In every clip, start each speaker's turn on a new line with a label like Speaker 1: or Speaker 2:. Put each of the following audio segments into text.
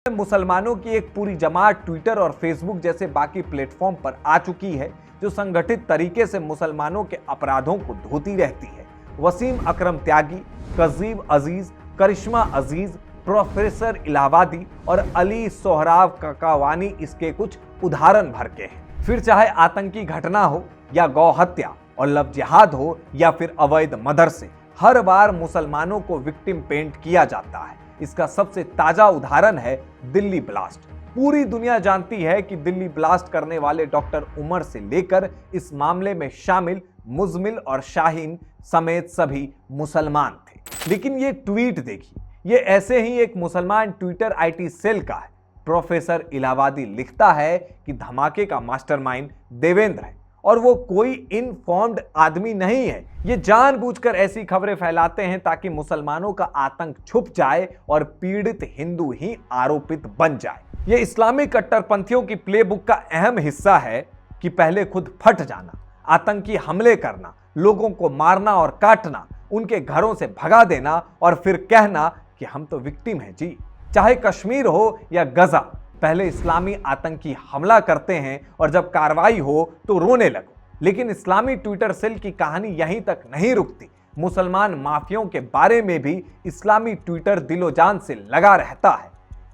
Speaker 1: मुसलमानों की एक पूरी जमात ट्विटर और फेसबुक जैसे बाकी प्लेटफॉर्म पर आ चुकी है जो संगठित तरीके से मुसलमानों के अपराधों को धोती रहती है। वसीम अकरम त्यागी, कजीब अजीज, करिश्मा अजीज, प्रोफेसर इलाहाबादी और अली सोहराब काकावानी इसके कुछ उदाहरण भर के हैं। फिर चाहे आतंकी घटना हो या गौ हत्या और लव जिहाद हो या फिर अवैध मदरसे, हर बार मुसलमानों को विक्टिम पेंट किया जाता है। इसका सबसे ताजा उदाहरण है दिल्ली ब्लास्ट। पूरी दुनिया जानती है कि दिल्ली ब्लास्ट करने वाले डॉक्टर उमर से लेकर इस मामले में शामिल मुजमिल और शाहीन समेत सभी मुसलमान थे। लेकिन ये ट्वीट देखिए, ये ऐसे ही एक मुसलमान ट्विटर आईटी सेल का है। प्रोफेसर इलाहाबादी लिखता है कि धमाके का मास्टरमाइंड देवेंद्र है और वो कोई इनफॉर्म्ड आदमी नहीं है। ये जानबूझकर ऐसी खबरें फैलाते हैं ताकि मुसलमानों का आतंक छुप जाए और पीड़ित हिंदू ही आरोपित बन जाए। ये इस्लामिक कट्टरपंथियों की प्लेबुक का अहम हिस्सा है कि पहले खुद फट जाना, आतंकी हमले करना, लोगों को मारना और काटना, उनके घरों से भगा देना और फिर कहना कि हम तो विक्टिम हैं जी। चाहे कश्मीर हो या गजा, पहले इस्लामी आतंकी हमला करते हैं और जब कार्रवाई हो तो रोने लगो। लेकिन इस्लामी ट्विटर सेल की कहानी यहीं तक नहीं रुकती। मुसलमान माफियों के बारे में भी इस्लामी ट्विटर दिलो जान से लगा रहता है।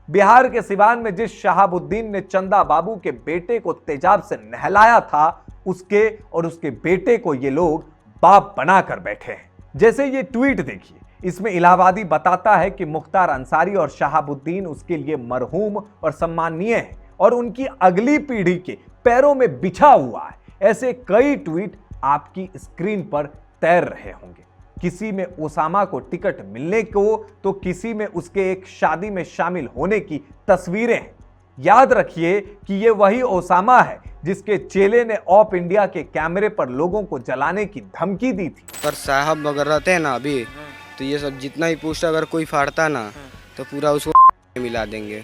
Speaker 1: बिहार के सिवान में जिस शहाबुद्दीन ने चंदा बाबू के बेटे को तेजाब से नहलाया था, उसके और उसके बेटे को ये लोग बाप बनाकर बैठे हैं। जैसे ये ट्वीट देखिए, इसमें इलाहाबादी बताता है कि मुख्तार अंसारी और शहाबुद्दीन उसके लिए मरहूम और सम्माननीय है और उनकी अगली पीढ़ी के पैरों में बिछा हुआ है। ऐसे कई ट्वीट आपकी स्क्रीन पर तैर रहे होंगे। किसी में ओसामा को टिकट मिलने को तो किसी में उसके एक शादी में शामिल होने की तस्वीरें हैं। याद रखिए कि ये वही ओसामा है जिसके चेले ने ऑफ इंडिया के कैमरे पर लोगों को जलाने की धमकी दी थी।
Speaker 2: पर साहब अगर रहते हैं ना अभी, तो ये सब जितना ही पोस्ट अगर कोई फाड़ता ना तो पूरा उसको मिला देंगे,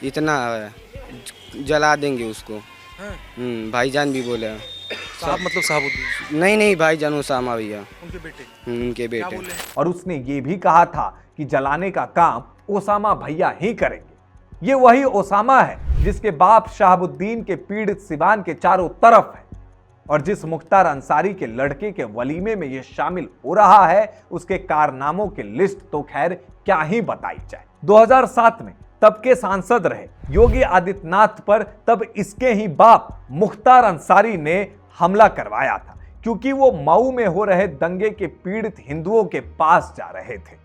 Speaker 2: इतना जला देंगे उसको। भाईजान भी बोले।
Speaker 3: साहब मतलब साहबुद्दीन?
Speaker 2: नहीं भाईजान उसामा भैया,
Speaker 3: उनके बेटे।
Speaker 1: और उसने ये भी कहा था कि जलाने का काम ओसामा भैया ही करेंगे। ये वही ओसामा है जिसके बाप शहाबुद्दीन के पीड़ित सिवान के चारों तरफ है और जिस मुख्तार अंसारी के लड़के के वलीमे में ये शामिल हो रहा है, उसके कारनामों की लिस्ट तो खैर क्या ही बताई जाए। 2007 में तब के सांसद रहे योगी आदित्यनाथ पर तब इसके ही बाप मुख्तार अंसारी ने हमला करवाया था क्योंकि वो मऊ में हो रहे दंगे के पीड़ित हिंदुओं के पास जा रहे थे।